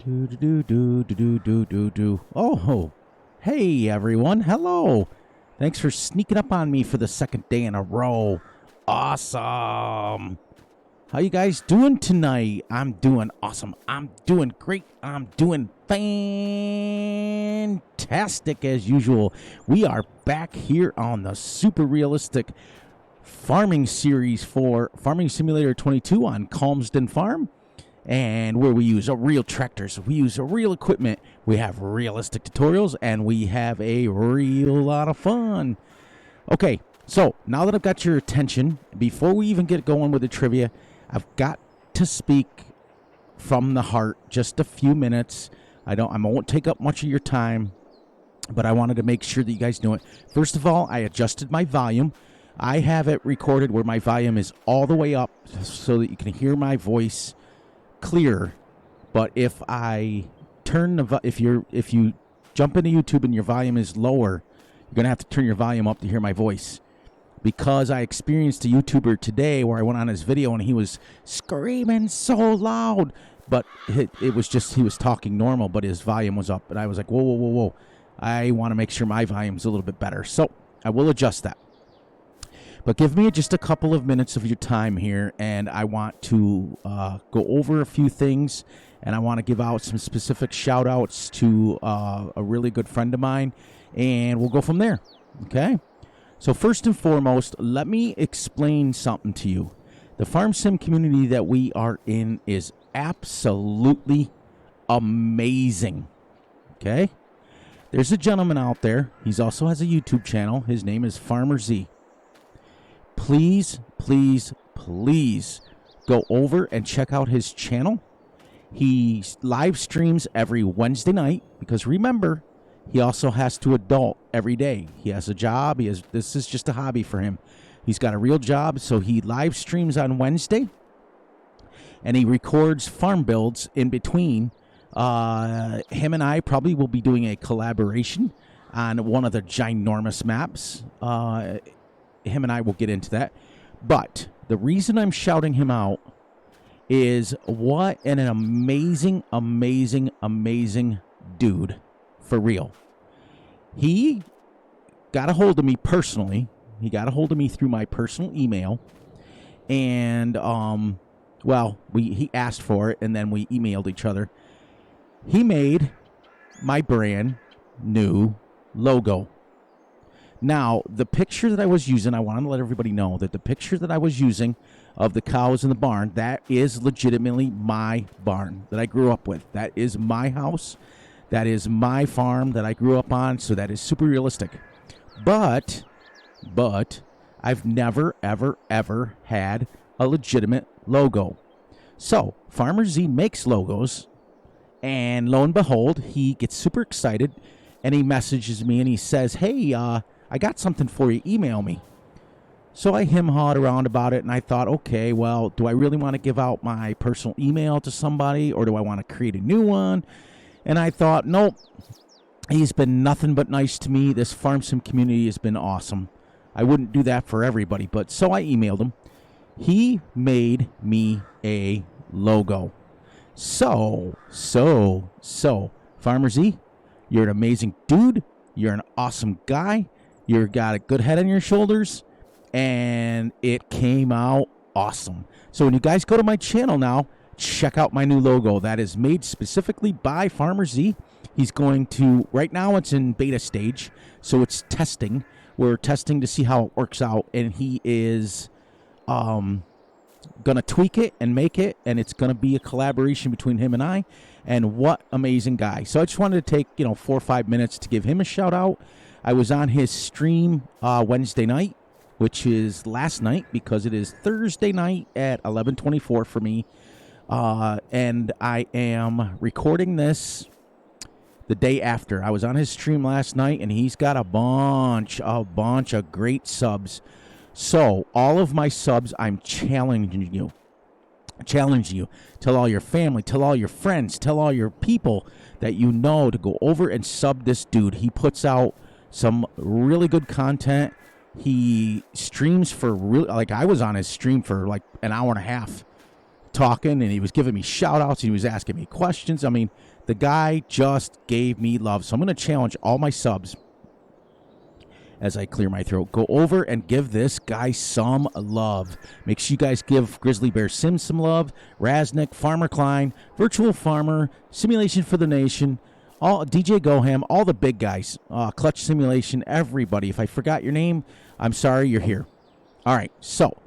Do do do do do do do do. Oh, hey everyone! Hello. Thanks for sneaking up on me for the second day in a row. Awesome. How you guys doing tonight? I'm doing awesome. I'm doing great. I'm doing fantastic as usual. We are back here on the super realistic farming series for Farming Simulator 22 on Calmsden Farm. And where we use real tractors, we use real equipment, we have realistic tutorials, and we have a real lot of fun. Okay, so now that I've got your attention, before we even get going with the trivia, I've got to speak from the heart just a few minutes. I won't take up much of your time, but I wanted to make sure that you guys knew it. First of all, I adjusted my volume. I have it recorded where my volume is all the way up so that you can hear my voice clear. But if I turn if you jump into YouTube and your volume is lower, you're gonna have to turn your volume up to hear my voice, because I experienced a YouTuber today where I went on his video and he was screaming so loud, but it was just he was talking normal, but his volume was up, and I was like, whoa, whoa, whoa, whoa! I want to make sure my volume's a little bit better, so I will adjust that. But give me just a couple of minutes of your time here, and I want to go over a few things, and I want to give out some specific shout-outs to a really good friend of mine, and we'll go from there, okay? So first and foremost, let me explain something to you. The farm sim community that we are in is absolutely amazing, okay? There's a gentleman out there. He also has a YouTube channel. His name is Farmer Z. Please, please, please go over and check out his channel. He live streams every Wednesday night, because remember, he also has to adult every day. He has a job. This is just a hobby for him. He's got a real job, so he live streams on Wednesday, and he records farm builds in between. Him and I probably will be doing a collaboration on one of the ginormous maps. Him and I will get into that. But the reason I'm shouting him out is what an amazing, amazing, amazing dude. For real. He got a hold of me personally. He got a hold of me through my personal email. And, he asked for it, and then we emailed each other. He made my brand new logo. Now, the picture that I was using, I want to let everybody know that the picture that I was using of the cows in the barn, that is legitimately my barn that I grew up with. That is my house. That is my farm that I grew up on, so that is super realistic. But, I've never, ever, ever had a legitimate logo. So, Farmer Z makes logos, and lo and behold, he gets super excited, and he messages me, and he says, hey, I got something for you, email me. So I hawed around about it, and I thought, okay, well, do I really want to give out my personal email to somebody, or do I want to create a new one? And I thought, nope, he's been nothing but nice to me. This farm sim community has been awesome. I wouldn't do that for everybody, but so I emailed him. He made me a logo. So, Farmer Z, you're an amazing dude. You're an awesome guy. You've got a good head on your shoulders, and it came out awesome. So when you guys go to my channel now, check out my new logo. That is made specifically by Farmer Z. He's going to, right now it's in beta stage, so it's testing. We're testing to see how it works out, and he is going to tweak it and make it, and it's going to be a collaboration between him and I, and what amazing guy. So I just wanted to take 4 or 5 minutes to give him a shout out. I was on his stream Wednesday night, which is last night, because it is Thursday night at 11:24 for me. And I am recording this the day after. I was on his stream last night, and he's got a bunch of great subs. So all of my subs, I'm challenging you. Tell all your family, tell all your friends, tell all your people that you know to go over and sub this dude. He puts out some really good content. He streams for I was on his stream for an hour and a half talking, and he was giving me shout outs, and he was asking me questions. I mean, The guy just gave me love. So I'm going to challenge all my subs as I clear my throat. Go over and give this guy some love. Make sure you guys give Grizzly Bear Sims some love, Raznik, Farmer Klein, Virtual Farmer, Simulation for the Nation, all DJ Goham, all the big guys, Clutch Simulation, everybody. If I forgot your name, I'm sorry, you're here. All right, so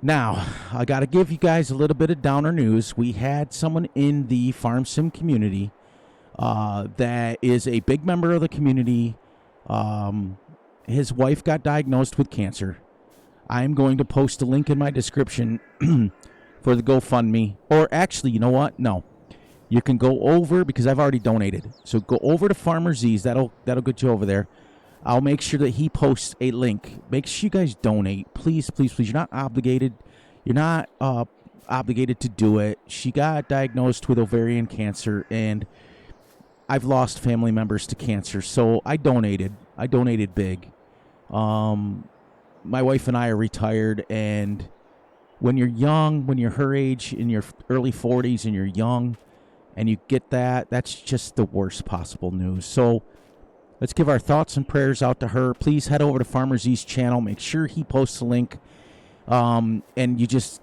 now I got to give you guys a little bit of downer news. We had someone in the Farm Sim community that is a big member of the community. His wife got diagnosed with cancer. I'm going to post a link in my description for the GoFundMe. Or actually, you know what? No. You can go over, because I've already donated. So go over to Farmer Z's. That'll get you over there. I'll make sure that he posts a link. Make sure you guys donate. Please, please, please. You're not obligated. You're not obligated to do it. She got diagnosed with ovarian cancer, and I've lost family members to cancer, so I donated. I donated big. My wife and I are retired, and when you're young, when you're her age, in your early 40s, and you're young, and you get that, that's just the worst possible news. So let's give our thoughts and prayers out to her. Please head over to Farmer Z's channel. Make sure he posts a link, and you just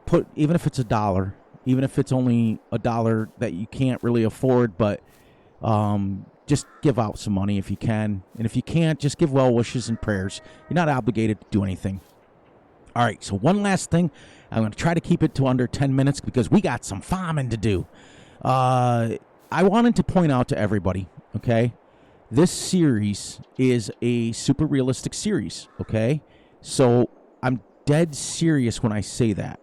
put, even if it's $1, even if it's only $1 that you can't really afford, but just give out some money if you can. And if you can't, just give well wishes and prayers. You're not obligated to do anything. All right, so one last thing. I'm going to try to keep it to under 10 minutes because we got some farming to do. I wanted to point out to everybody, okay, this series is a super realistic series, okay? So I'm dead serious when I say that.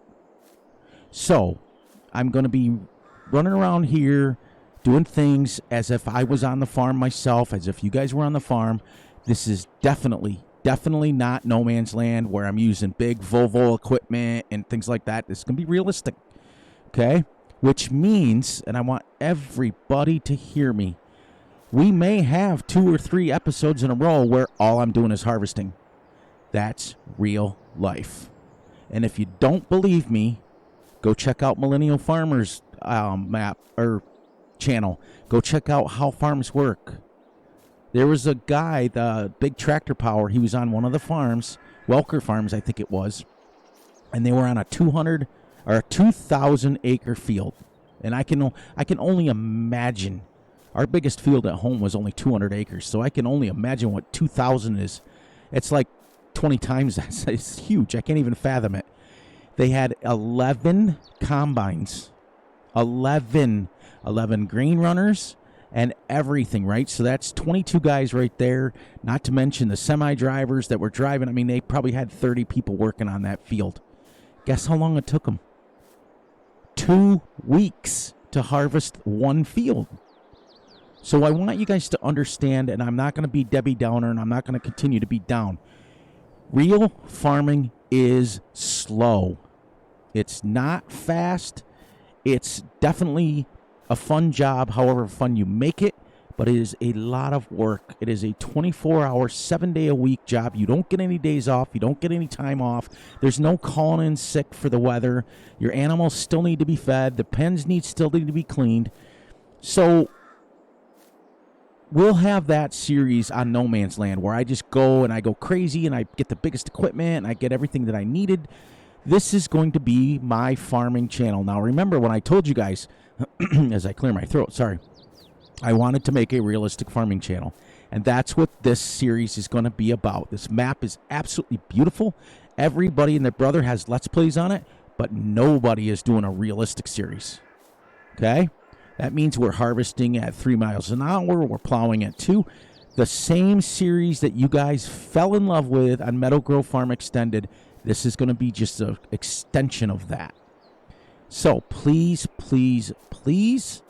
So I'm going to be running around here doing things as if I was on the farm myself, as if you guys were on the farm. This is definitely not no man's land where I'm using big Volvo equipment and things like that. This is going to be realistic, okay? Which means, and I want everybody to hear me, we may have 2 or 3 episodes in a row where all I'm doing is harvesting. That's real life. And if you don't believe me, go check out Millennial Farmers map or channel. Go check out how farms work. There was a guy, the Big Tractor Power, he was on one of the farms, Welker Farms I think it was, and they were on a 200 or a 2,000 acre field. And I can only imagine, our biggest field at home was only 200 acres, so I can only imagine what 2,000 is. It's like 20 times that. It's huge. I can't even fathom it. They had 11 combines, 11 green runners, and everything, right? So that's 22 guys right there, not to mention the semi-drivers that were driving. I mean, they probably had 30 people working on that field. Guess how long it took them? 2 weeks to harvest one field. So I want you guys to understand, and I'm not going to be Debbie Downer, and I'm not going to continue to be down. Real farming is slow. It's not fast. It's definitely a fun job, however fun you make it, but it is a lot of work. It is a 24-hour, 7-day-a-week job. You don't get any days off. You don't get any time off. There's no calling in sick for the weather. Your animals still need to be fed. The pens still need to be cleaned. So we'll have that series on No Man's Land where I just go and I go crazy and I get the biggest equipment and I get everything that I needed. This is going to be my farming channel. Now, remember when I told you guys, as I clear my throat, sorry, I wanted to make a realistic farming channel. And that's what this series is going to be about. This map is absolutely beautiful. Everybody and their brother has Let's Plays on it, but nobody is doing a realistic series. Okay? That means we're harvesting at 3 miles an hour. We're plowing at 2. The same series that you guys fell in love with on Meadow Grove Farm Extended, this is going to be just an extension of that. So please, please, please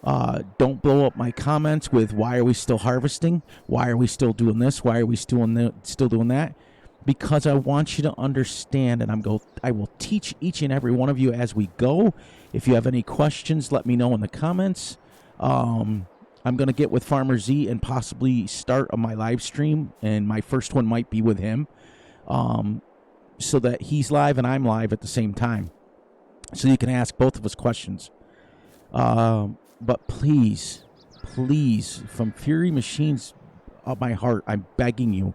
don't blow up my comments with why are we still harvesting? Why are we still doing this? Why are we still doing that? Because I want you to understand, and I will teach each and every one of you as we go. If you have any questions, let me know in the comments. I'm going to get with Farmer Z and possibly start on my live stream, and my first one might be with him, so that he's live and I'm live at the same time, so you can ask both of us questions. But please, please, from Fury Machines of my heart, I'm begging you,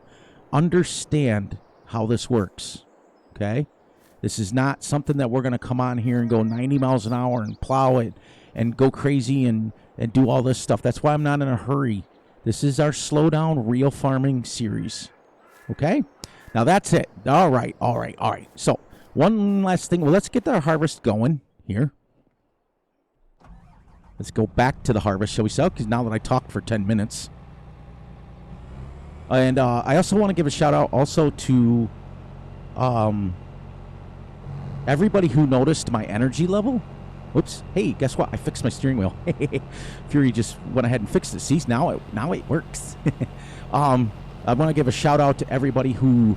understand how this works, okay? This is not something that we're going to come on here and go 90 miles an hour and plow it and go crazy and do all this stuff. That's why I'm not in a hurry. This is our slow down real farming series, okay? Now that's it. All right. So one last thing. Well, let's get our harvest going here. Let's go back to the harvest, shall we say? Because now that I talked for 10 minutes. And I also want to give a shout out also to everybody who noticed my energy level. Whoops. Hey, guess what? I fixed my steering wheel. Fury just went ahead and fixed it. See, now it works. I want to give a shout out to everybody who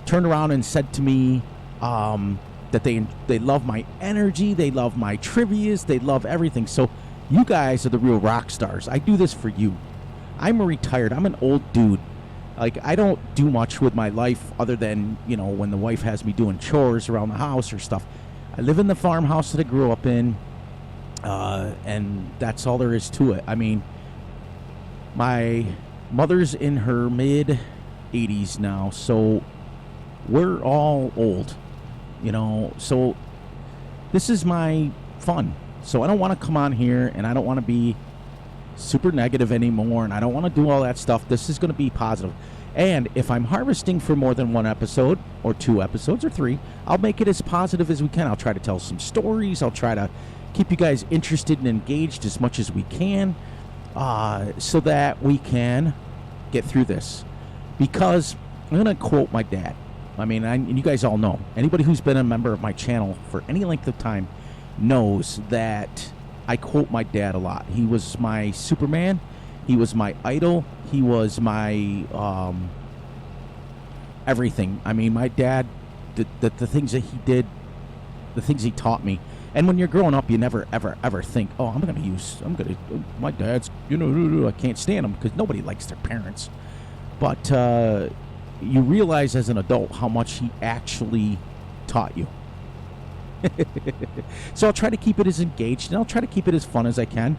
turned around and said to me that they love my energy, they love my trivias, they love everything. So you guys are the real rock stars. I do this for you. I'm an old dude. Like, I don't do much with my life other than, when the wife has me doing chores around the house or stuff. I live in the farmhouse that I grew up in, and that's all there is to it. I mean, my mother's in her mid-80s now, so we're all old, so this is my fun. So I don't want to come on here, and I don't want to be super negative anymore, and I don't want to do all that stuff. This is going to be positive. And if I'm harvesting for more than one episode or 2 episodes or 3, I'll make it as positive as we can. I'll try to tell some stories. I'll try to keep you guys interested and engaged as much as we can, so that we can get through this. Because I'm going to quote my dad. I mean, and you guys all know, anybody who's been a member of my channel for any length of time knows that I quote my dad a lot. He was my Superman. He was my idol. He was my everything. I mean, my dad, the things that he did, the things he taught me. And when you're growing up, you never, ever, ever think, oh, my dad's, I can't stand him, because nobody likes their parents. But you realize as an adult how much he actually taught you. So I'll try to keep it as engaged, and I'll try to keep it as fun as I can.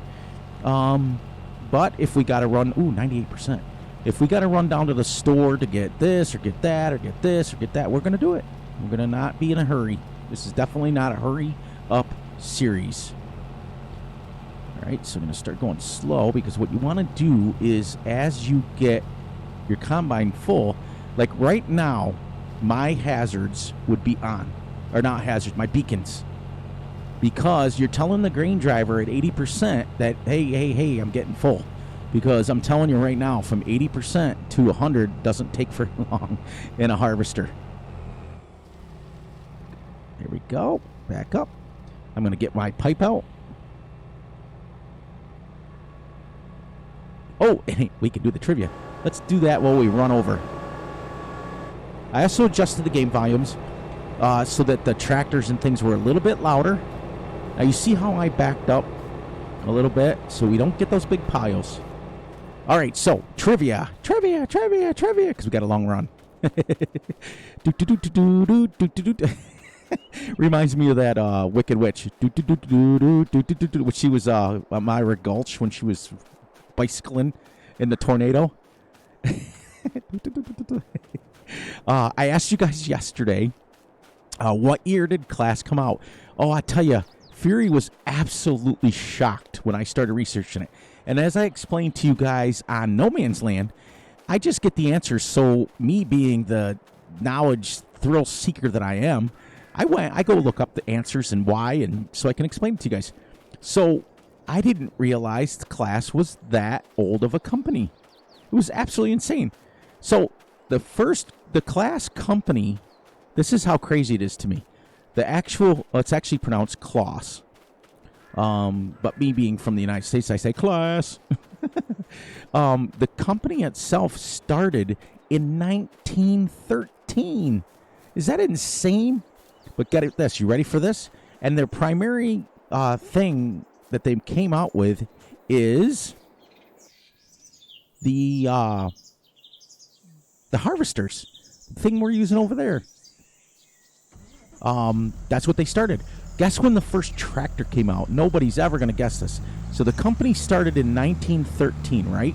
But if we got to run, 98%. If we got to run down to the store to get this or get that or get this or get that, we're going to do it. We're going to not be in a hurry. This is definitely not a hurry up series. All right, so I'm going to start going slow, because what you want to do is, as you get your combine full, like right now, my hazards would be on. Or not hazards, my beacons. Because you're telling the grain driver at 80% that, hey, I'm getting full. Because I'm telling you right now, from 80% to 100 doesn't take very long in a harvester. There we go. Back up. I'm going to get my pipe out. Oh, we can do the trivia. Let's do that while we run over. I also adjusted the game volumes so that the tractors and things were a little bit louder. Now, you see how I backed up a little bit so we don't get those big piles. All right, so trivia, because we got a long run. Reminds me of that Wicked Witch. Which she was Myra Gulch when she was bicycling in the tornado. I asked you guys yesterday, what year did Class come out? Oh, I tell you, Fury was absolutely shocked when I started researching it. And as I explained to you guys on No Man's Land, I just get the answers. So me being the knowledge thrill seeker that I am, I go look up the answers and why, and so I can explain it to you guys. So I didn't realize the Class was that old of a company. It was absolutely insane. So the Class company, this is how crazy it is to me. It's actually pronounced Class. But me being from the United States, I say Class. The company itself started in 1913. Is that insane? But get this. You ready for this? And their primary thing that they came out with is the harvesters. The thing we're using over there. That's what they started. Guess when the first tractor came out? Nobody's ever going to guess this. So the company started in 1913, right?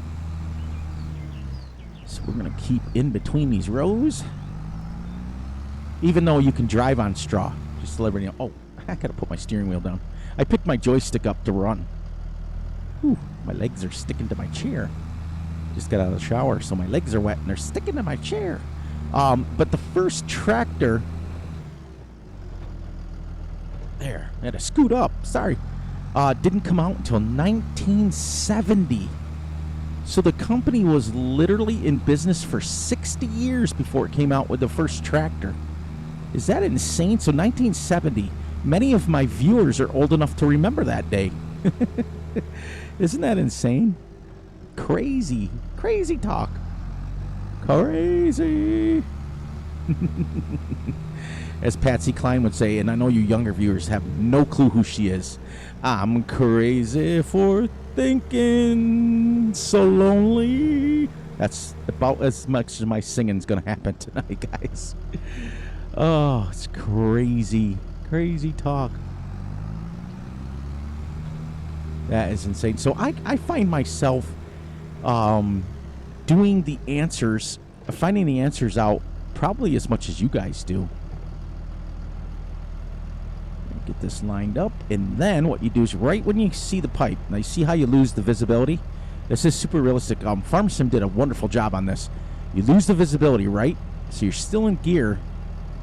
So we're going to keep in between these rows. Even though you can drive on straw. Just to let everybody know. Oh, I got to put my steering wheel down. I picked my joystick up to run. Whew, my legs are sticking to my chair. Just got out of the shower, so my legs are wet and they're sticking to my chair. But the first tractor... There, I had to scoot up. Sorry. Didn't come out until 1970. So the company was literally in business for 60 years before it came out with the first tractor. Is that insane? So 1970. Many of my viewers are old enough to remember that day. Isn't that insane? Crazy. Crazy talk. Crazy. As Patsy Cline would say, and I know you younger viewers have no clue who she is. I'm crazy for thinking so lonely. That's about as much as my singing's gonna happen tonight, guys. Oh, it's crazy. Crazy talk. That is insane. So I find myself doing the answers, finding the answers out probably as much as you guys do. Get this lined up, and then what you do is right when you see the pipe, now you see how you lose the visibility? This is super realistic. Farm Sim did a wonderful job on this. You lose the visibility, right? So you're still in gear,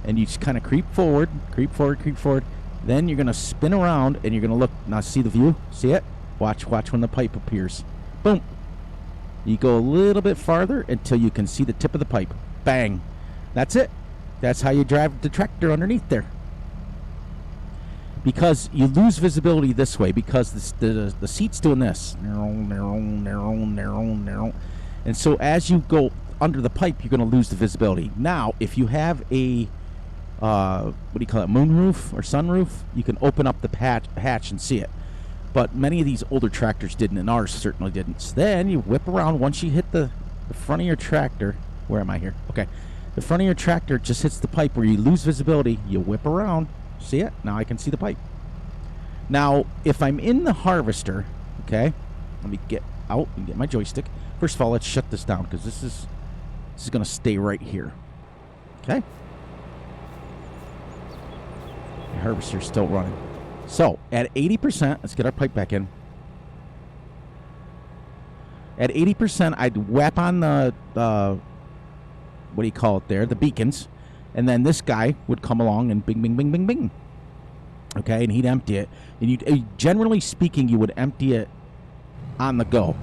and you just kind of creep forward, creep forward, creep forward. Then you're going to spin around, and you're going to look. Now see the view? See it? Watch when the pipe appears. Boom. You go a little bit farther until you can see the tip of the pipe. Bang. That's it. That's how you drive the tractor underneath there. Because you lose visibility this way, because the seat's doing this. And so as you go under the pipe, you're going to lose the visibility. Now, if you have a, what do you call it, moonroof or sunroof, you can open up the hatch and see it. But many of these older tractors didn't, and ours certainly didn't. So then you whip around. Once you hit the front of your tractor, where am I here? Okay. The front of your tractor just hits the pipe where you lose visibility. You whip around. See it? Now I can see the pipe. Now, if I'm in the harvester, okay, let me get out and get my joystick. First of all, let's shut this down because this is going to stay right here. Okay? The harvester's still running. So, at 80%, let's get our pipe back in. At 80%, I'd whap on the what do you call it there? The beacons. And then this guy would come along and bing, bing, bing, bing, bing. Okay, and he'd empty it. And you, generally speaking, you would empty it on the go.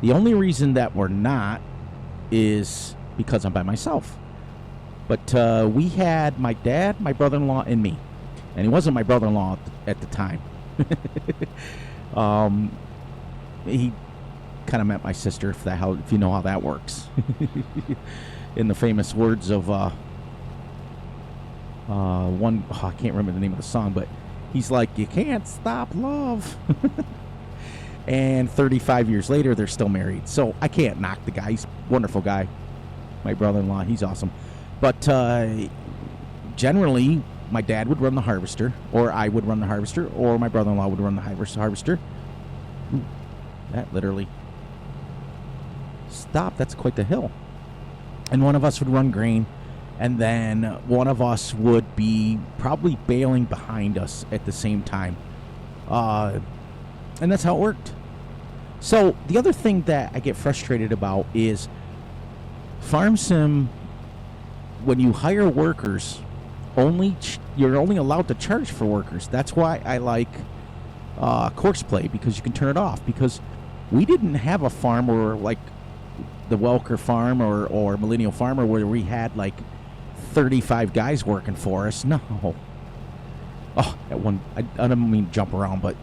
The only reason that we're not is because I'm by myself. But we had my dad, my brother-in-law, and me. And he wasn't my brother-in-law at the time. He kind of met my sister, if you know how that works. In the famous words of I can't remember the name of the song, but he's like, you can't stop love. And 35 years later, they're still married. So I can't knock the guy. He's a wonderful guy. My brother-in-law, he's awesome. But generally, my dad would run the harvester, or I would run the harvester, or my brother-in-law would run the harvester. Ooh, that literally. Stop, that's quite the hill. And one of us would run grain, and then one of us would be probably bailing behind us at the same time. And that's how it worked. So the other thing that I get frustrated about is Farm Sim, when you hire workers, you're only allowed to charge for workers. That's why I like course play, because you can turn it off. Because we didn't have a farm or like the Welker farm or Millennial Farmer where we had like 35 guys working for us. No. Oh, that one, I don't mean to jump around, but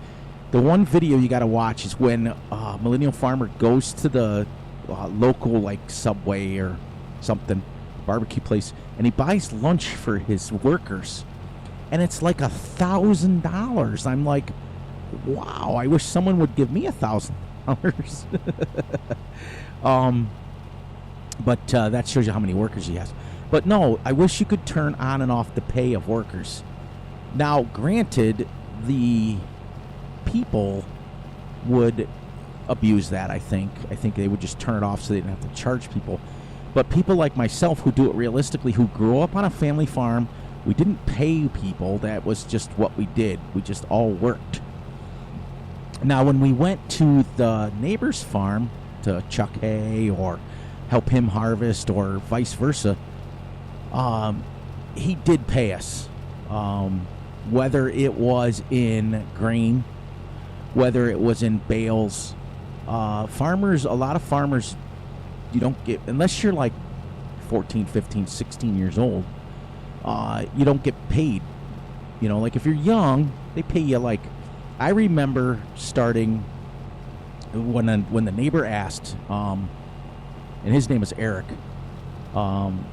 the one video you got to watch is when Millennial Farmer goes to the local like Subway or something, barbecue place, and he buys lunch for his workers, and it's like $1,000. I'm like, wow, I wish someone would give me $1,000. But that shows you how many workers he has. But no, I wish you could turn on and off the pay of workers. Now, granted, the people would abuse that, I think. I think they would just turn it off so they didn't have to charge people. But people like myself who do it realistically, who grew up on a family farm, we didn't pay people. That was just what we did. We just all worked. Now, when we went to the neighbor's farm to chuck hay or help him harvest or vice versa, he did pay us. Whether it was in grain, whether it was in bales. Farmers, a lot of farmers, you don't get, unless you're like 14, 15, 16 years old, you don't get paid. You know, like if you're young, they pay you like, I remember starting when the neighbor asked, and his name was Eric.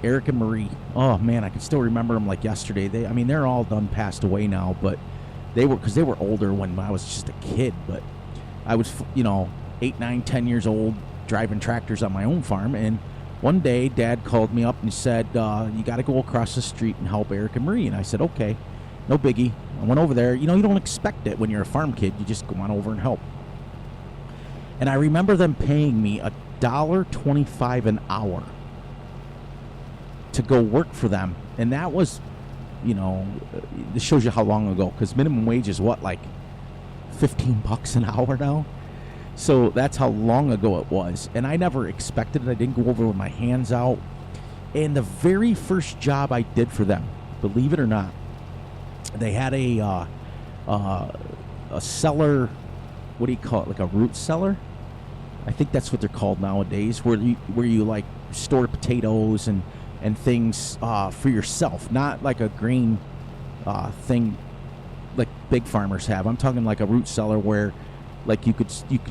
Eric and Marie. Oh man, I can still remember them like yesterday. They're all done, passed away now, but they were older when I was just a kid. But I was, 8, 9, 10 years old, driving tractors on my own farm. And one day, Dad called me up and said, "You got to go across the street and help Eric and Marie." And I said, "Okay, no biggie." I went over there. You don't expect it when you're a farm kid. You just go on over and help. And I remember them paying me $1.25 an hour to go work for them. And that was, this shows you how long ago, because minimum wage is what, like $15 an hour now? So that's how long ago it was. And I never expected it. I didn't go over with my hands out. And the very first job I did for them, believe it or not, they had a cellar. What do you call it? Like a root cellar? I think that's what they're called nowadays, where you like store potatoes and things for yourself, not like a grain thing like big farmers have. I'm talking like a root cellar where like you could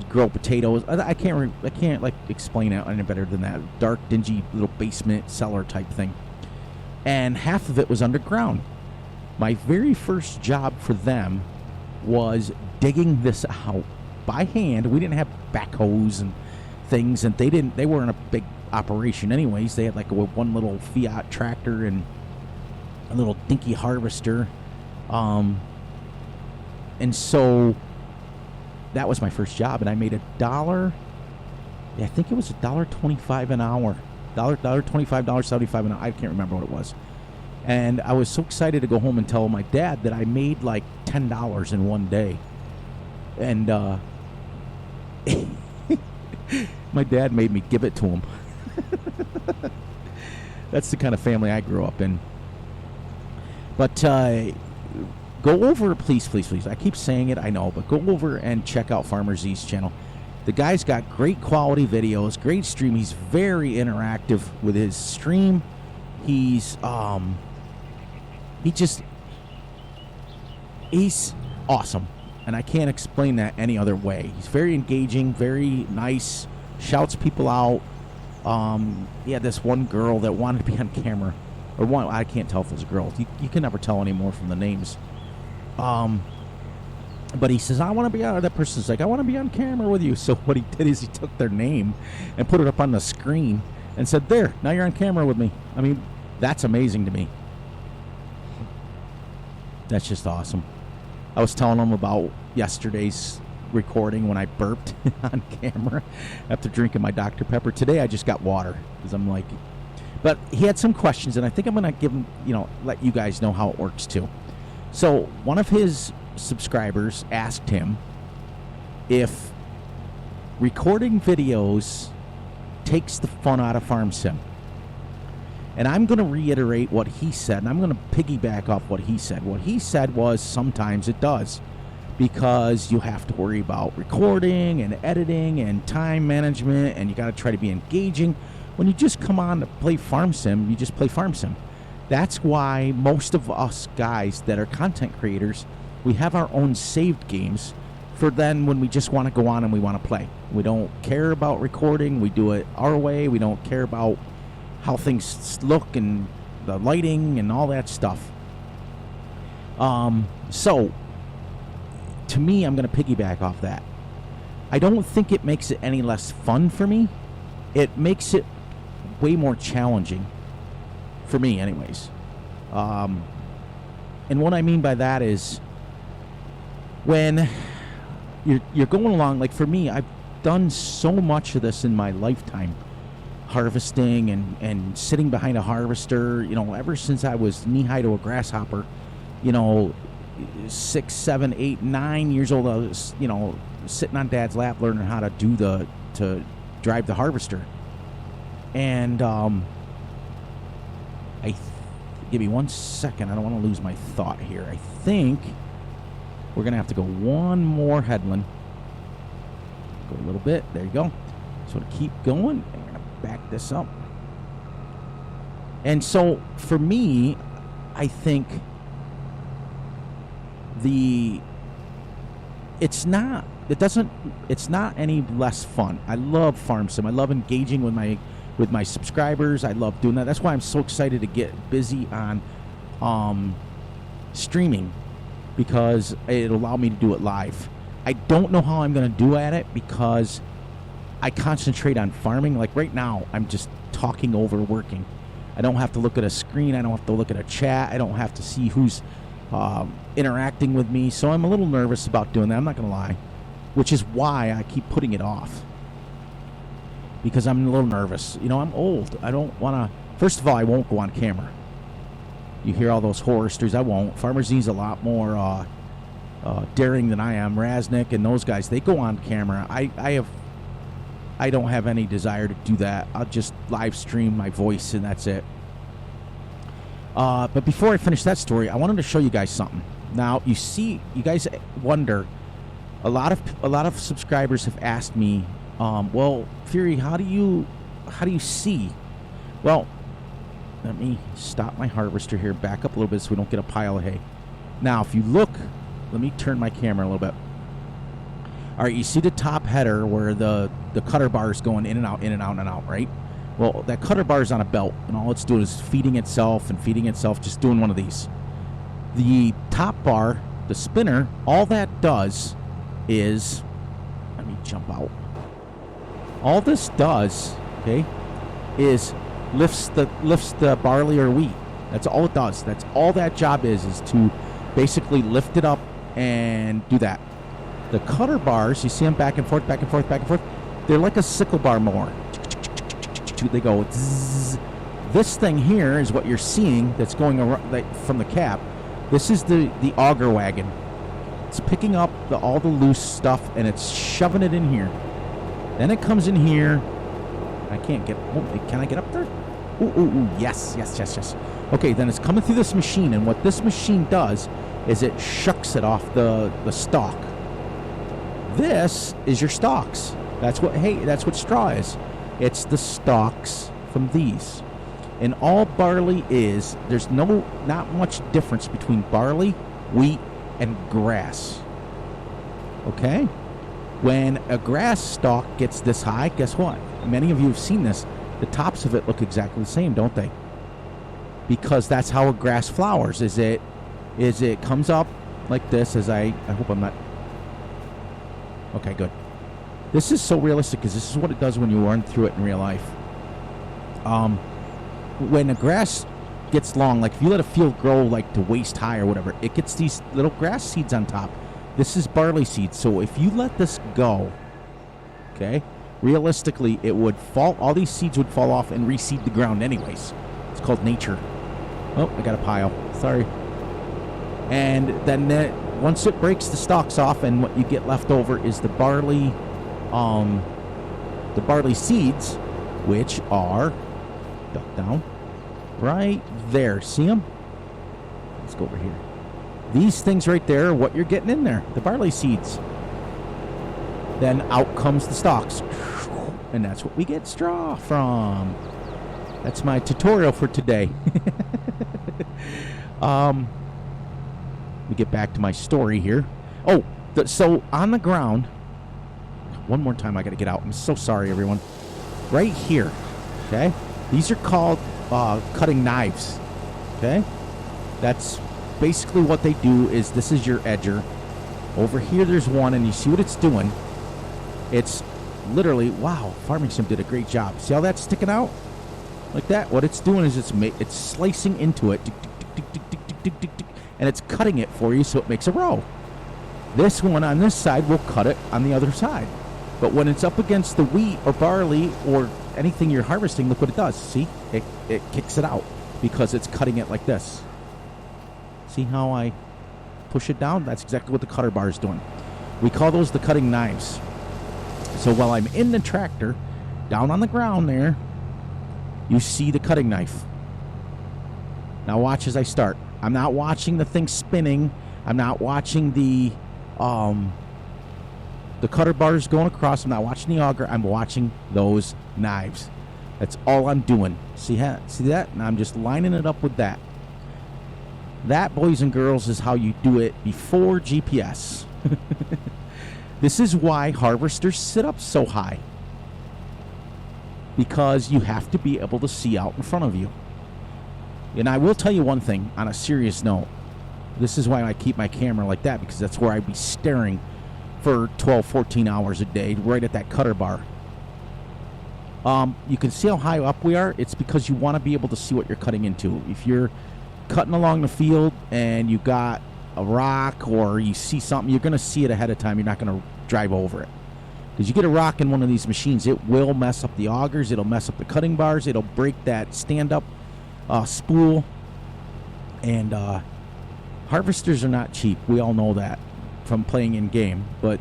grow potatoes. I can't like explain it any better than that. Dark, dingy little basement cellar type thing. And half of it was underground. My very first job for them was digging this out by hand. We didn't have backhoes and things, and they weren't a big operation anyways. They had like one little Fiat tractor and a little dinky harvester. And so that was my first job, and I made $1. I think it was $1.25 an hour. $1.25, $1.75 an hour. I can't remember what it was. And I was so excited to go home and tell my dad that I made like $10 in one day. And my dad made me give it to him. That's the kind of family I grew up in. But go over, please. I keep saying it, I know, but go over and check out Farmer Z's channel. The guy's got great quality videos, great stream. He's very interactive with his stream. He's awesome, and I can't explain that any other way. He's very engaging, very nice, shouts people out. He had this one girl that wanted to be on camera, or one, I can't tell if it was a girl. You can never tell anymore from the names. But he says, I want to be on, that person's like, I want to be on camera with you. So what he did is he took their name and put it up on the screen and said, there, now you're on camera with me. I mean, that's amazing to me. That's just awesome. I was telling him about yesterday's recording when I burped on camera after drinking my Dr. Pepper. Today I just got water because I'm like, but he had some questions, and I think I'm going to give him, let you guys know how it works too. So one of his subscribers asked him if recording videos takes the fun out of Farm Sim. And I'm going to reiterate what he said, and I'm going to piggyback off what he said. What he said was sometimes it does, because you have to worry about recording and editing and time management, and you got to try to be engaging. When you just come on to play Farm Sim, you just play Farm Sim. That's why most of us guys that are content creators, we have our own saved games for then when we just want to go on and we want to play. We don't care about recording. We do it our way. We don't care about how things look and the lighting and all that stuff. So, to me, I'm going to piggyback off that. I don't think it makes it any less fun for me. It makes it way more challenging. For me, anyways. And what I mean by that is when you're going along, like for me, I've done so much of this in my lifetime, harvesting and sitting behind a harvester, ever since I was knee-high to a grasshopper, 6, 7, 8, 9 years old. I was, sitting on Dad's lap learning how to drive the harvester. And give me 1 second. I don't want to lose my thought here. I think we're going to have to go one more headland. Go a little bit. There you go. So to keep going, I'm going to back this up. And so for me, I think it's not any less fun. I love farm sim. I love engaging with my subscribers. I love doing that. That's why I'm so excited to get busy on streaming, because it'll allow me to do it live. I don't know how I'm going to do at it because I concentrate on farming. Like right now, I'm just talking over working. I don't have to look at a screen. I don't have to look at a chat. I don't have to see who's interacting with me. So I'm a little nervous about doing that. I'm not going to lie, which is why I keep putting it off, because I'm a little nervous. I'm old. I don't want to. First of all, I won't go on camera. You hear all those horror stories. I won't. Farmer Z's a lot more daring than I am. Raznick and those guys, they go on camera. I don't have any desire to do that. I'll just live stream my voice and that's it. But before I finish that story, I wanted to show you guys something. Now, you guys wonder. A lot of subscribers have asked me, well, Fury, how do you see? Well, let me stop my harvester here, back up a little bit so we don't get a pile of hay. Now, if you look, let me turn my camera a little bit. All right, you see the top header where the cutter bar is going in and out, in and out, and out, right? Well, that cutter bar is on a belt, and all it's doing is feeding itself, just doing one of these. The top bar, the spinner, all that does is, let me jump out. All this does, okay, is lifts the barley or wheat. That's all it does. That's all that job is to basically lift it up and do that. The cutter bars, you see them back and forth, back and forth, back and forth. They're like a sickle bar mower. They go zzz. This thing here is what you're seeing that's going around, like, from the cap. This is the Auger Wagon. It's picking up all the loose stuff and it's shoving it in here. Then it comes in here. I can't get. Can I get up there? Ooh, yes. Okay, then it's coming through this machine, and what this machine does is it shucks it off the stalk. This is your stalks. That's what straw is. It's the stalks from these. And all barley is, there's not much difference between barley, wheat, and grass. Okay? When a grass stalk gets this high, guess what? Many of you have seen this. The tops of it look exactly the same, don't they? Because that's how a grass flowers. Is it comes up like this, as I hope I'm not. Okay, good. This is so realistic because this is what it does when you run through it in real life. When a grass gets long, like if you let a field grow like to waist high or whatever, it gets these little grass seeds on top. This is barley seeds. So if you let this go, okay, realistically, it would fall. All these seeds would fall off and reseed the ground anyways. It's called nature. Oh, I got a pile. Sorry. And then once it breaks the stalks off, and what you get left over is the barley seeds, which are duck down right there. See them? Let's go over here. These things right there are what you're getting in there, the barley seeds. Then out comes the stalks, and that's what we get straw from. That's my tutorial for today. Let me get back to my story here. Oh, so on the ground, one more time I got to get out. I'm so sorry, everyone. Right here, okay? These are called cutting knives, okay? That's basically what they do. Is this is your edger. Over here there's one, and you see what it's doing. It's literally, wow, Farming Sim did a great job. See how that's sticking out? Like that? What it's doing is it's slicing into it. and it's cutting it for you so it makes a row. This one on this side will cut it on the other side. But when it's up against the wheat or barley or anything you're harvesting, look what it does. See? It kicks it out because it's cutting it like this. See how I push it down? That's exactly what the cutter bar is doing. We call those the cutting knives. So while I'm in the tractor, down on the ground there, you see the cutting knife. Now watch as I start. I'm not watching the thing spinning. I'm not watching the cutter bars going across. I'm not watching the auger. I'm watching those knives. That's all I'm doing. See that? And I'm just lining it up with that. That, boys and girls, is how you do it before GPS. This is why harvesters sit up so high. Because you have to be able to see out in front of you. And I will tell you one thing on a serious note. This is why I keep my camera like that, because that's where I'd be staring for 12, 14 hours a day right at that cutter bar. You can see how high up we are. It's because you want to be able to see what you're cutting into. If you're cutting along the field and you got a rock or you see something, you're going to see it ahead of time. You're not going to drive over it. Because you get a rock in one of these machines, it will mess up the augers. It'll mess up the cutting bars. It'll break that stand-up spool. And harvesters are not cheap. We all know that from playing in game. But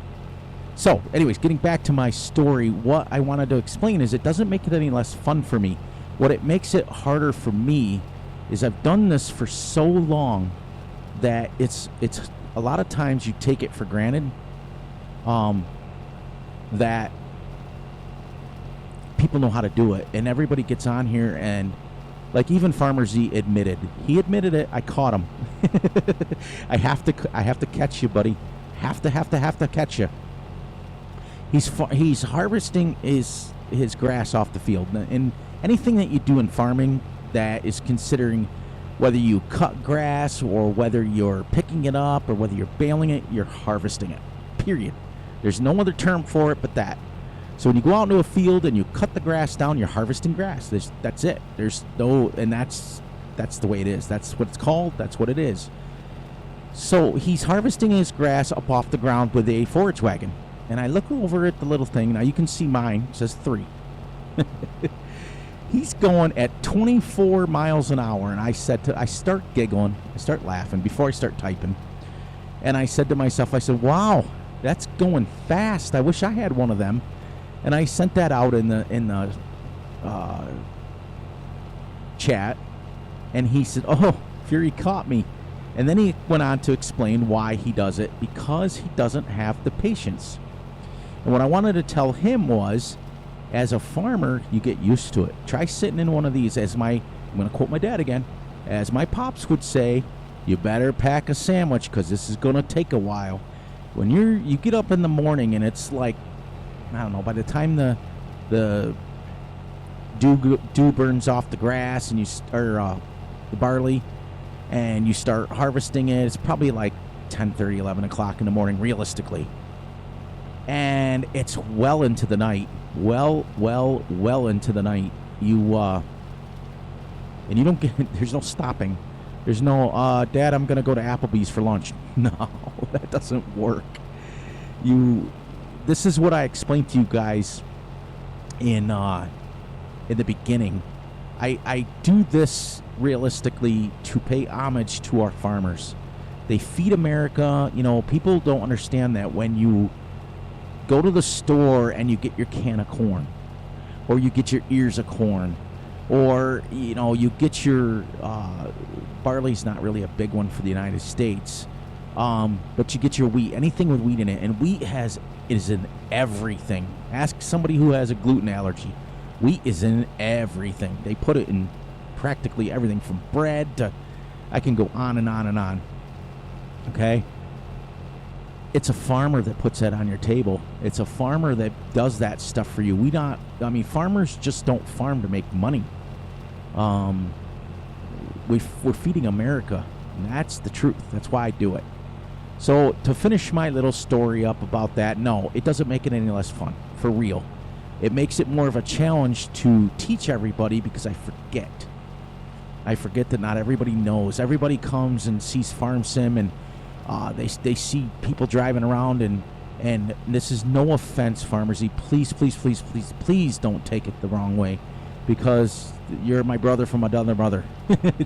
so, anyways, getting back to my story, what I wanted to explain is it doesn't make it any less fun for me. What it makes it harder for me is I've done this for so long that it's a lot of times you take it for granted that people know how to do it, and everybody gets on here and like even Farmer Z admitted it. I caught him. I have to catch you, buddy. Have to catch you. He's harvesting his grass off the field, and anything that you do in farming that is considering whether you cut grass or whether you're picking it up or whether you're baling it, you're harvesting it. Period. There's no other term for it but that. So when you go out into a field and you cut the grass down, you're harvesting grass. That's it. There's no, and that's the way it is. That's what it's called. That's what it is. So he's harvesting his grass up off the ground with a forage wagon. And I look over at the little thing. Now you can see mine. It says 3. He's going at 24 miles an hour. And I start giggling. I start laughing before I start typing. And I said to myself, wow, that's going fast. I wish I had one of them. And I sent that out in the chat. And he said, oh, Fury caught me. And then he went on to explain why he does it. Because he doesn't have the patience. And what I wanted to tell him was, as a farmer, you get used to it. Try sitting in one of these, I'm going to quote my dad again, as my pops would say, you better pack a sandwich because this is going to take a while. When you get up in the morning and it's like, I don't know, by the time the dew burns off the grass and the barley, and you start harvesting it, it's probably like 10:30, 11 o'clock in the morning, realistically. And it's well into the night. Well into the night. And you don't get, there's no stopping. There's no, Dad, I'm going to go to Applebee's for lunch. No, that doesn't work. This is what I explained to you guys in the beginning. I do this realistically to pay homage to our farmers. They feed America. People don't understand that when you go to the store and you get your can of corn, or you get your ears of corn, or you get your barley's not really a big one for the United States, but you get your wheat, anything with wheat in it, and wheat is in everything. Ask somebody who has a gluten allergy. Wheat is in everything. They put it in practically everything from bread to, I can go on and on and on. Okay? It's a farmer that puts that on your table. It's a farmer that does that stuff for you. Farmers just don't farm to make money. We're feeding America, and that's the truth. That's why I do it. So to finish my little story up about that, no, it doesn't make it any less fun, for real. It makes it more of a challenge to teach everybody because I forget. I forget that not everybody knows. Everybody comes and sees Farm Sim, and they see people driving around, and this is no offense, Farmer Z. Please, please, please, please, please don't take it the wrong way, because you're my brother from another mother.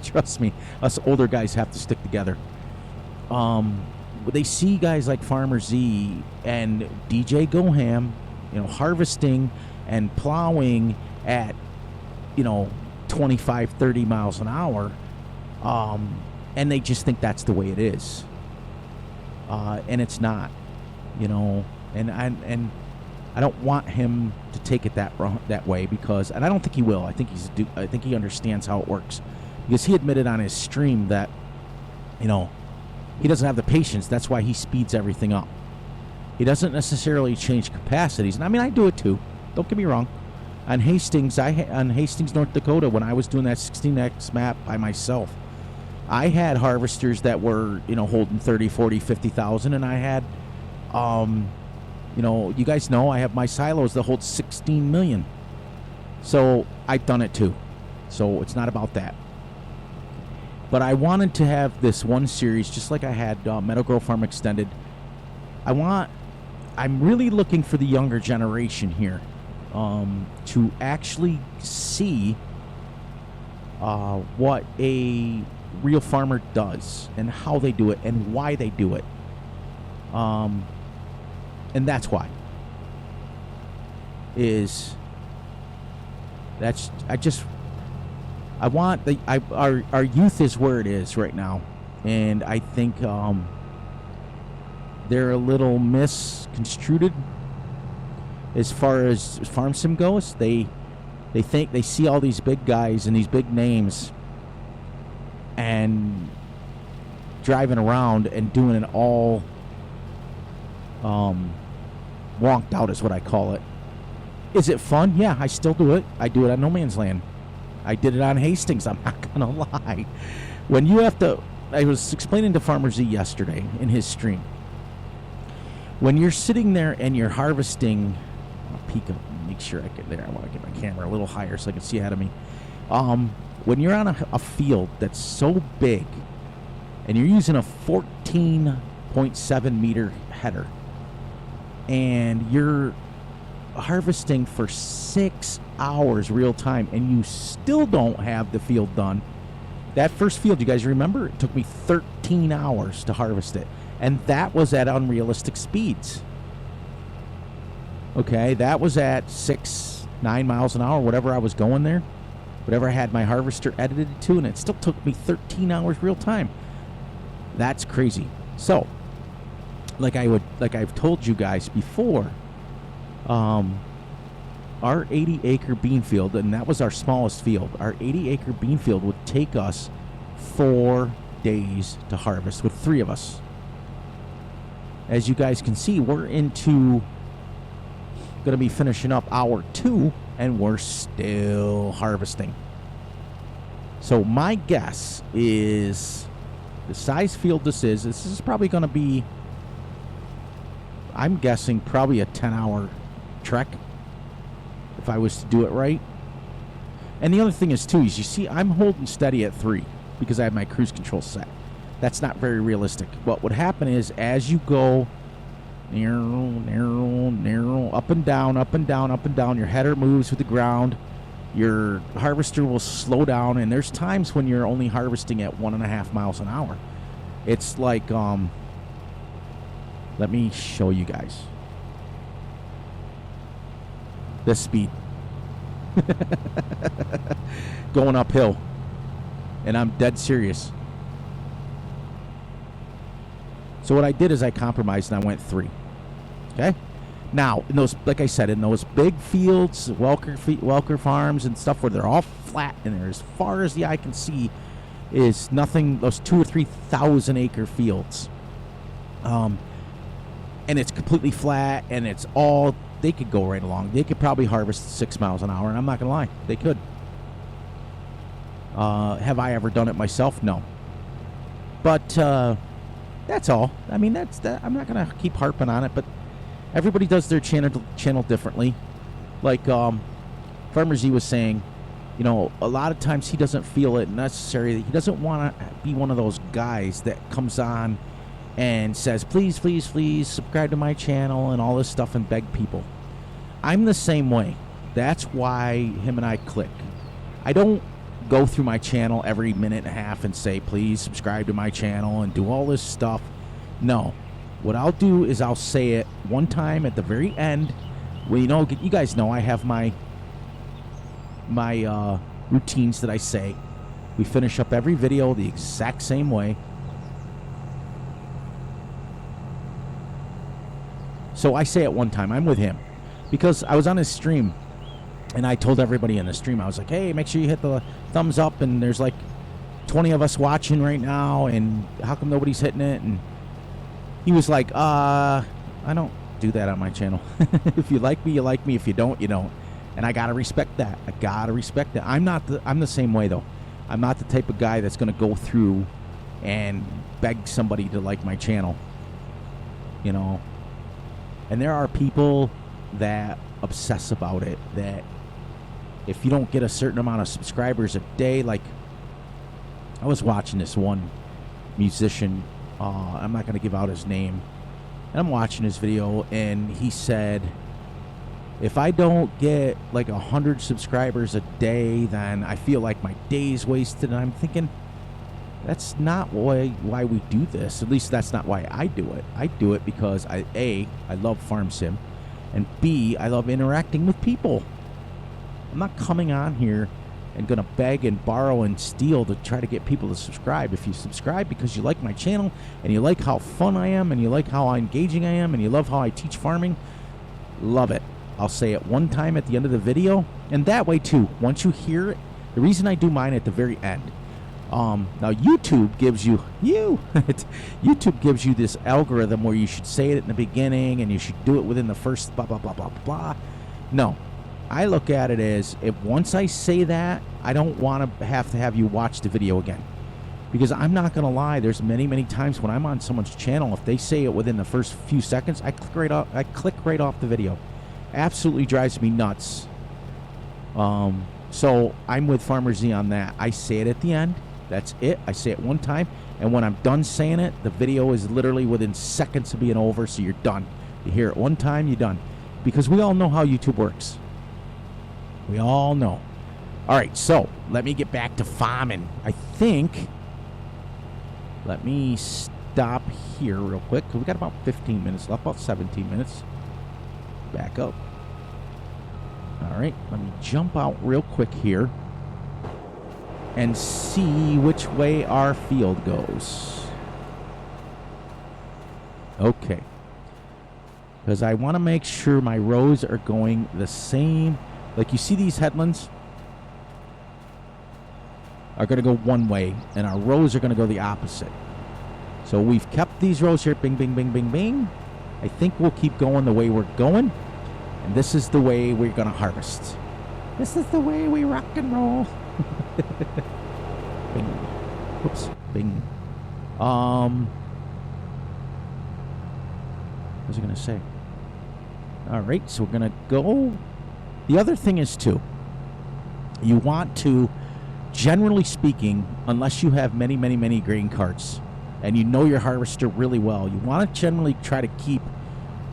Trust me, us older guys have to stick together. They see guys like Farmer Z and DJ Goham, harvesting and plowing at, 25, 30 miles an hour, and they just think that's the way it is. And it's not, and I don't want him to take it that way, because, and I don't think he will. I think he understands how it works, because he admitted on his stream that, he doesn't have the patience. That's why he speeds everything up. He doesn't necessarily change capacities, and I do it too. Don't get me wrong. On Hastings, North Dakota, when I was doing that 16X map by myself, I had harvesters that were, holding 30, 40, 50,000, and I had, you guys know I have my silos that hold 16 million. So I've done it too. So it's not about that. But I wanted to have this one series, just like I had Meadow Grove Farm Extended. I'm really looking for the younger generation here to actually see what a real farmer does and how they do it and why they do it. And that's why. Our youth is where it is right now, and I think they're a little misconstrued as far as Farm Sim goes. They think they see all these big guys and these big names and driving around and doing it all wonked out is what I call it. Is it fun? Yeah, I still do it. I do it on No Man's Land. I did it on Hastings, I'm not going to lie. When you have to... I was explaining to Farmer Z yesterday in his stream. When you're sitting there and you're harvesting... I'll peek up, make sure I get there. I want to get my camera a little higher so I can see ahead of me. When you're on a field that's so big and you're using a 14.7 meter header and you're harvesting for 6 hours real time and you still don't have the field done. That first field, you guys remember, it took me 13 hours to harvest it, and that was at unrealistic speeds. Okay, that was at 9 miles an hour, whatever I was going there, whatever I had my harvester edited to, and it still took me 13 hours real time. That's crazy. So like I've told you guys before, our 80-acre bean field, and that was our smallest field, our 80-acre bean field would take us 4 days to harvest with 3 of us. As you guys can see, we're going to be finishing up hour 2, and we're still harvesting. So my guess is the size field this is probably going to be, I'm guessing, probably a 10-hour trek if I was to do it right. And the other thing is too, is you see I'm holding steady at 3 because I have my cruise control set. That's not very realistic. What would happen is, as you go narrow, up and down, up and down, up and down, your header moves with the ground, your harvester will slow down, and there's times when you're only harvesting at 1.5 miles an hour. It's like, let me show you guys the speed going uphill, and I'm dead serious. So what I did is I compromised and I went 3. Okay, now in those, like I said, in those big fields, Welker farms and stuff where they're all flat and they're as far as the eye can see is nothing, those 2,000 or 3,000 acre fields, and it's completely flat, and it's all, they could go right along. They could probably harvest 6 miles an hour, and I'm not gonna lie, they could. Have I ever done it myself? No. But that's all. I mean, that's that. I'm not gonna keep harping on it, but everybody does their channel differently. Like Farmer Z was saying, you know, a lot of times he doesn't feel it necessary. He doesn't want to be one of those guys that comes on and says, please, please, please subscribe to my channel and all this stuff and beg people. I'm the same way. That's why him and I click. I don't go through my channel every minute and a half and say, please subscribe to my channel and do all this stuff. No. What I'll do is I'll say it one time at the very end. Well, you know, you guys know I have my routines that I say. We finish up every video the exact same way. So I say it one time. I'm with him. Because I was on his stream, and I told everybody in the stream, I was like, hey, make sure you hit the thumbs up, and there's like 20 of us watching right now, and how come nobody's hitting it? And he was like, I don't do that on my channel. If you like me, you like me. If you don't, you don't. And I gotta respect that. I gotta respect that. I'm the same way, though. I'm not the type of guy that's gonna go through and beg somebody to like my channel. You know? And there are people that obsess about it, that if you don't get a certain amount of subscribers a day, like I was watching this one musician, I'm not going to give out his name, and I'm watching his video, and he said, if I don't get like 100 subscribers a day, then I feel like my day's wasted. And I'm thinking, that's not why we do this. At least that's not why I do it. I do it because I love Farm Sim, and B, I love interacting with people. I'm not coming on here and going to beg and borrow and steal to try to get people to subscribe. If you subscribe because you like my channel and you like how fun I am and you like how engaging I am and you love how I teach farming, love it. I'll say it one time at the end of the video, and that way too, once you hear it, the reason I do mine at the very end. Now YouTube gives you YouTube gives you this algorithm where you should say it in the beginning and you should do it within the first blah blah blah blah blah. No, I look at it as, if once I say that, I don't want to have you watch the video again, because I'm not gonna lie, there's many times when I'm on someone's channel, if they say it within the first few seconds, I click right off the video. Absolutely drives me nuts. So I'm with Farmer Z on that. I say it at the end. That's it. I say it one time, and when I'm done saying it, the video is literally within seconds of being over, so you're done. You hear it one time, you're done. Because we all know how YouTube works. We all know. All right, so let me get back to farming. I think, let me stop here real quick, because we got about 15 minutes left, about 17 minutes. Back up. All right, let me jump out real quick here and see which way our field goes. Okay. Because I want to make sure my rows are going the same. Like, you see these headlands are going to go one way, and our rows are going to go the opposite. So we've kept these rows here, bing, bing, bing, bing, bing. I think we'll keep going the way we're going. And this is the way we're going to harvest. This is the way we rock and roll. Bing. Whoops. Bing. What was I going to say? All right, so we're going to go. The other thing is, too, you want to, generally speaking, unless you have many grain carts and you know your harvester really well, you want to generally try to keep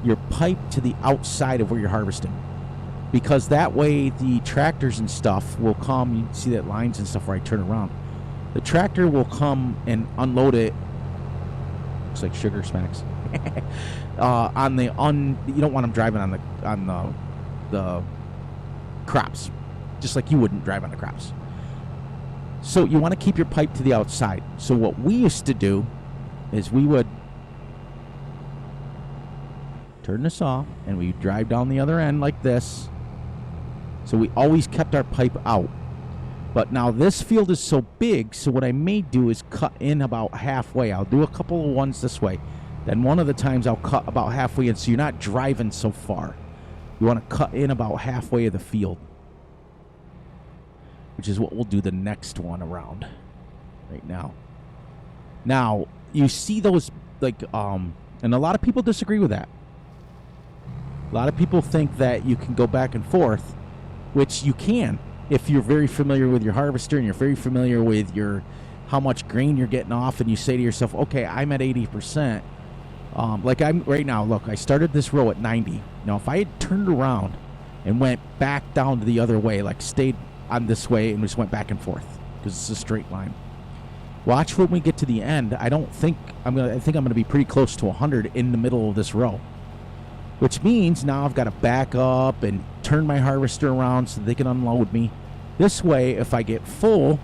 your pipe to the outside of where you're harvesting, because that way the tractors and stuff will come. You see that lines and stuff where I turn around. The tractor will come and unload it. Looks like sugar smacks. On the you don't want them driving on the crops, just like you wouldn't drive on the crops. So you want to keep your pipe to the outside. So what we used to do is we would turn this off and we drive down the other end like this. So we always kept our pipe out. But now this field is so big, so what I may do is cut in about halfway. I'll do a couple of ones this way. Then one of the times I'll cut about halfway in, so you're not driving so far. You want to cut in about halfway of the field, which is what we'll do the next one around right now. Now, you see those, like, and a lot of people disagree with that. A lot of people think that you can go back and forth, which you can. if you're very familiar with your harvester and you're very familiar with your how much grain you're getting off, and you say to yourself, okay, I'm at 80%. Like I'm right now, look, I started this row at 90. Now, if I had turned around and went back down to the other way, like stayed on this way and just went back and forth, because it's a straight line. Watch when we get to the end. I think I'm gonna be pretty close to 100 in the middle of this row, which means now I've got to back up and turn my harvester around so they can unload me. This way, if I get full,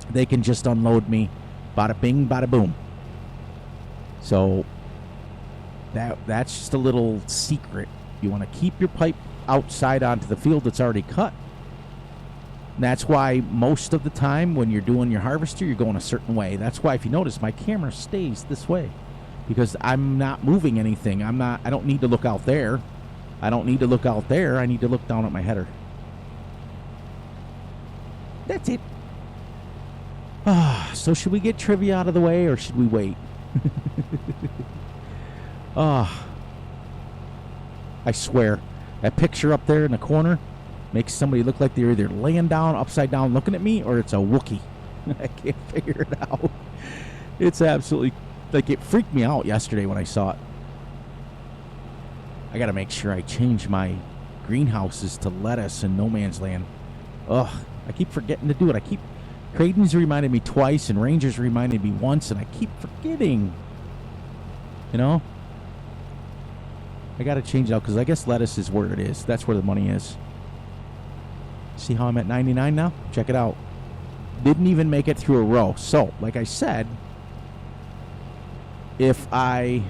they can just unload me. Bada bing, bada boom. So that's just a little secret. You want to keep your pipe outside onto the field that's already cut. And that's why most of the time when you're doing your harvester, you're going a certain way. That's why if you notice, my camera stays this way, because I'm not moving anything. I don't need to look out there. I don't need to look out there. I need to look down at my header. That's it. So should we get trivia out of the way, or should we wait? I swear, that picture up there in the corner makes somebody look like they're either laying down, upside down, looking at me, or it's a Wookiee. I can't figure it out. It's absolutely, like, it freaked me out yesterday when I saw it. I got to make sure I change my greenhouses to lettuce in no man's land. Ugh, I keep forgetting to do it. Creighton's reminded me twice, and Rangers reminded me once, and I keep forgetting. You know? I got to change it out, because I guess lettuce is where it is. That's where the money is. See how I'm at 99 now? Check it out. Didn't even make it through a row. So, like I said, if I...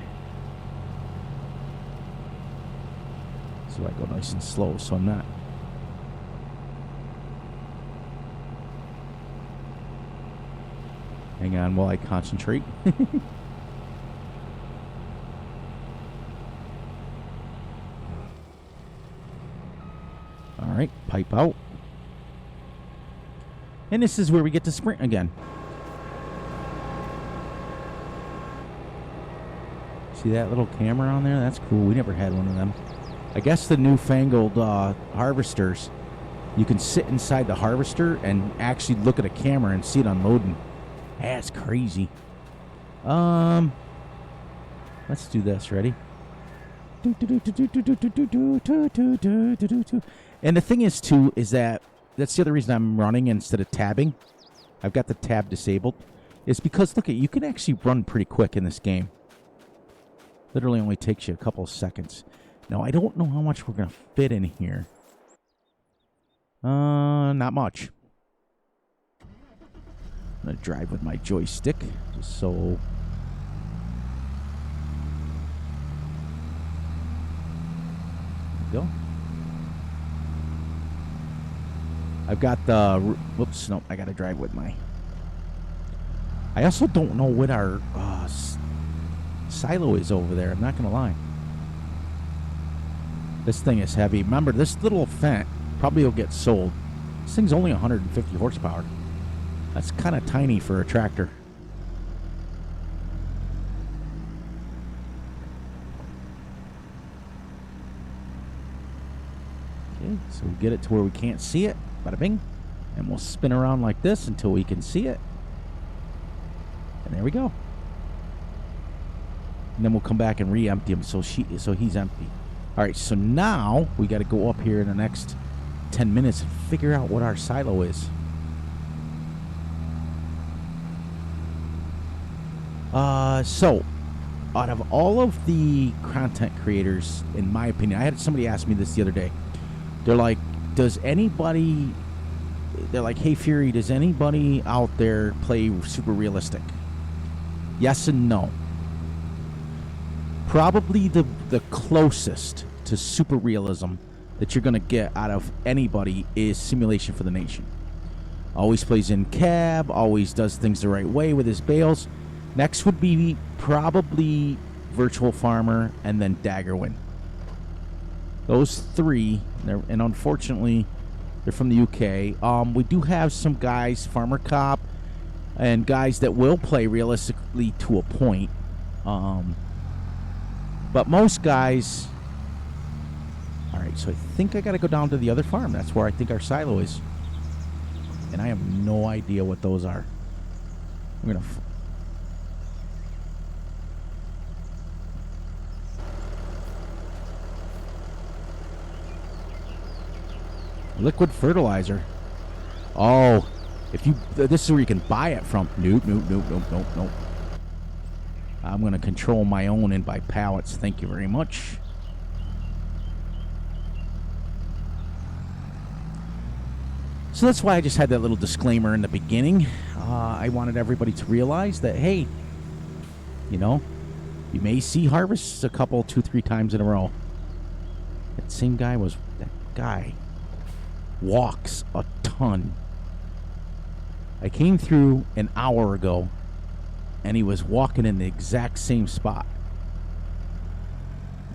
So I go nice and slow, so I'm not... Hang on while I concentrate. All right, pipe out. And this is where we get to sprint again. See that little camera on there? That's cool. We never had one of them. I guess the newfangled harvesters, you can sit inside the harvester and actually look at a camera and see it unloading. That's crazy. Let's do this. Ready? And the thing is, too, is that that's the other reason I'm running instead of tabbing. I've got the tab disabled. Is because, look, you can actually run pretty quick in this game. Literally only takes you a couple of seconds. Now, I don't know how much we're going to fit in here. Not much. I'm going to drive with my joystick, just so... There we go. I've got the... Whoops, no, I got to drive with my... I also don't know what our silo is over there, I'm not going to lie. This thing is heavy. Remember, this little Fent probably will get sold. This thing's only 150 horsepower. That's kind of tiny for a tractor. Okay, so we get it to where we can't see it. Bada bing. And we'll spin around like this until we can see it. And there we go. And then we'll come back and re-empty him so he's empty. All right, so now we got to go up here in the next 10 minutes and figure out what our silo is. So, out of all of the content creators, in my opinion, I had somebody ask me this the other day. They're like, hey Fury, does anybody out there play super realistic? Yes and no. Probably the closest to super realism that you're going to get out of anybody is Simulation for the Nation. Always plays in cab, always does things the right way with his bales. Next would be probably Virtual Farmer and then Daggerwin. Those three, and unfortunately, they're from the UK. We do have some guys, Farmer Cop, and guys that will play realistically to a point. But most guys... Alright, Alright, so I think I gotta go down to the other farm. That's where I think our silo is. And I have no idea what those are. I'm gonna... Liquid fertilizer. Oh, if you... This is where you can buy it from. Nope. I'm gonna control my own and buy pallets. Thank you very much. So that's why I just had that little disclaimer in the beginning. I wanted everybody to realize that, hey, you know, you may see harvests a couple, 2-3 times in a row. That same guy was... That guy walks a ton. I came through an hour ago, and he was walking in the exact same spot.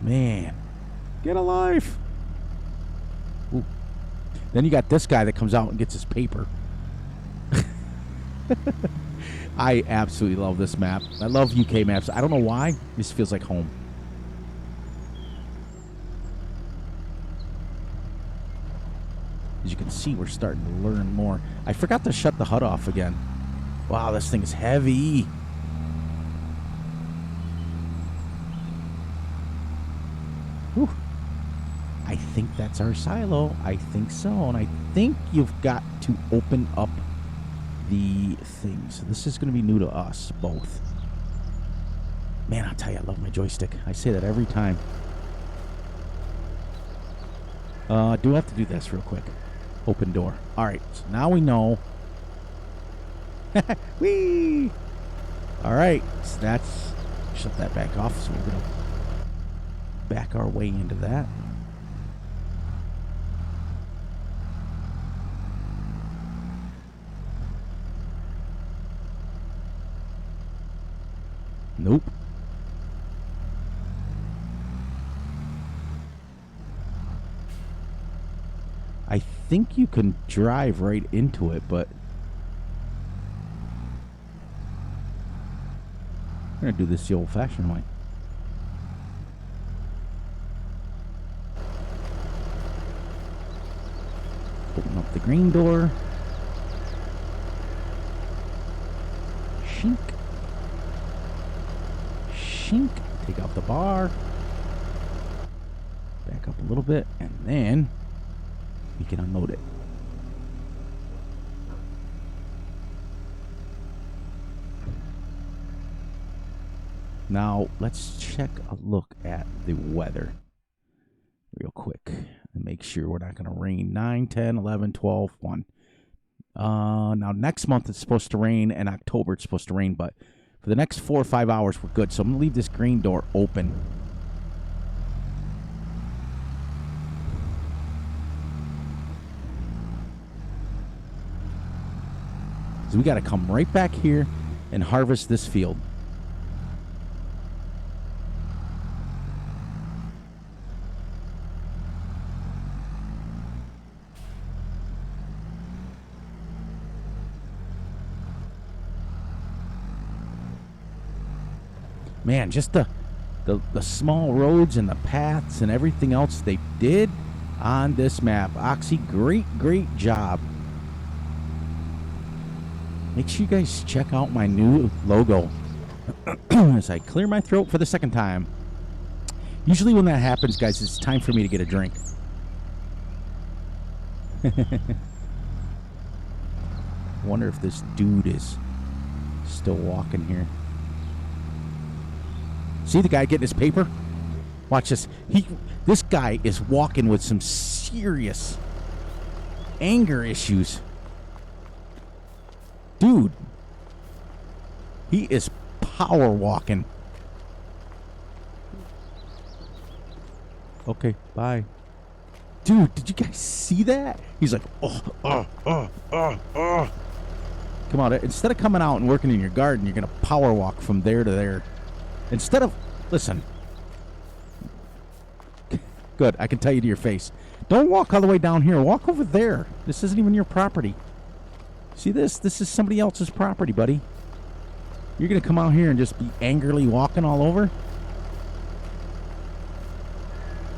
Man, get a life. Ooh. Then you got this guy that comes out and gets his paper. I absolutely love this map. I love UK maps. I don't know why. This feels like home. As you can see, we're starting to learn more. I forgot to shut the HUD off again. Wow, this thing is heavy. Whew. I think that's our silo. I think so. And I think you've got to open up the things. So this is going to be new to us both. Man, I'll tell you, I love my joystick. I say that every time. Do have to do this real quick. Open door. All right, so now we know. Whee! All right, so that's... Shut that back off, so we're going to back our way into that. Nope. I think you can drive right into it, but we're going to do this the old-fashioned way. Open up the green door. Shink. Shink. Take out the bar. Back up a little bit, and then we can unload it. Now, let's check a look at the weather real quick and make sure we're not going to rain 9, 10, 11, 12, 1. Now, next month it's supposed to rain, and October it's supposed to rain, but for the next 4 or 5 hours, we're good. So I'm going to leave this green door open. So we got to come right back here and harvest this field. Man, just the small roads and the paths and everything else they did on this map. Oxy, great job. Make sure you guys check out my new logo as I clear my throat for the second time. Usually when that happens, guys, it's time for me to get a drink. Wonder if this dude is still walking here. See the guy getting his paper? Watch this. This guy is walking with some serious anger issues. Dude, he is power walking. Okay, bye. Dude, did you guys see that? He's like, Come on, instead of coming out and working in your garden, you're going to power walk from there to there. Instead of, listen. Good, I can tell you to your face. Don't walk all the way down here. Walk over there. This isn't even your property. See this? This is somebody else's property, buddy. You're going to come out here and just be angrily walking all over?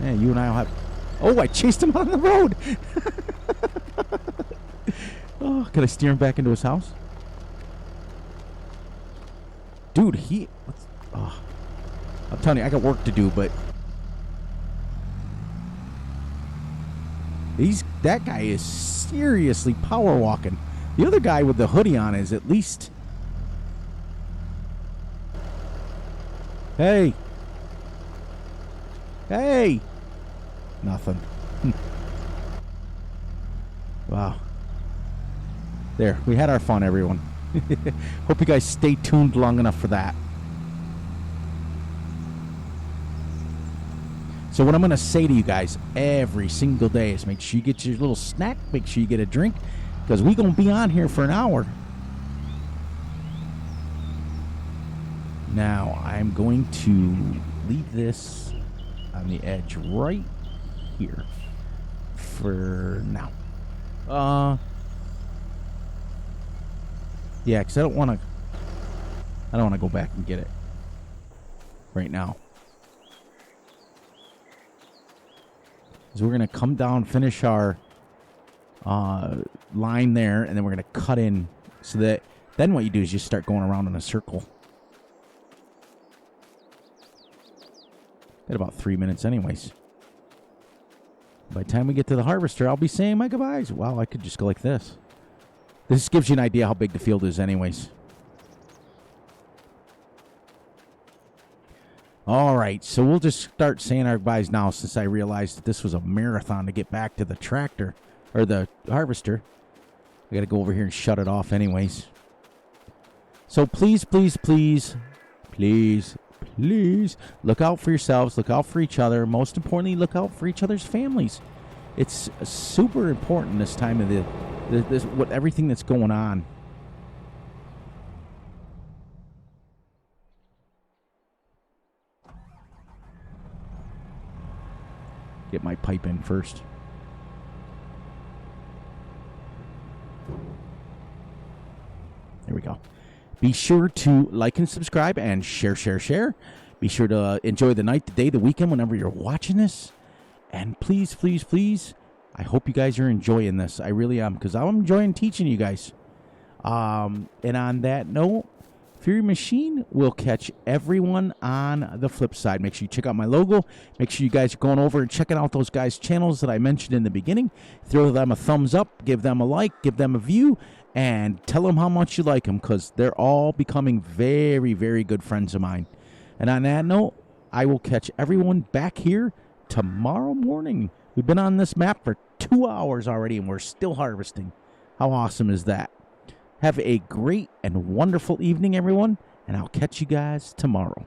Yeah, you and I will have... Oh, I chased him out on the road. Oh, can I steer him back into his house? Dude, oh, I'm telling you, I got work to do, but that guy is seriously power walking. The other guy with the hoodie on is at least... Hey. Hey. Nothing. Wow. There, we had our fun, everyone. Hope you guys stay tuned long enough for that. So what I'm going to say to you guys every single day is make sure you get your little snack, make sure you get a drink, because we're going to be on here for an hour. Now, I'm going to leave this on the edge right here for now. Yeah, because I don't want to go back and get it right now. Because we're going to come down, finish our line there, and then we're going to cut in so that then what you do is you start going around in a circle. Got about 3 minutes anyways. By the time we get to the harvester, I'll be saying my goodbyes. Wow, I could just go like this. This gives you an idea how big the field is anyways. All right, so we'll just start saying our goodbyes now since I realized that this was a marathon to get back to the tractor, or the harvester. I got to go over here and shut it off anyways. So please, please, please, please, please look out for yourselves, look out for each other. Most importantly, look out for each other's families. It's super important this time of what everything that's going on. Get my pipe in first. There we go. Be sure to like and subscribe and share. Be sure to enjoy the night, the day, the weekend, whenever you're watching this. And please, please, please, I hope you guys are enjoying this. I really am, because I'm enjoying teaching you guys. And on that note, Fury Machine will catch everyone on the flip side. Make sure you check out my logo. Make sure you guys are going over and checking out those guys' channels that I mentioned in the beginning. Throw them a thumbs up, give them a like, give them a view, and tell them how much you like them, because they're all becoming very, very good friends of mine. And on that note, I will catch everyone back here tomorrow morning. We've been on this map for 2 hours already, and we're still harvesting. How awesome is that? Have a great and wonderful evening, everyone, and I'll catch you guys tomorrow.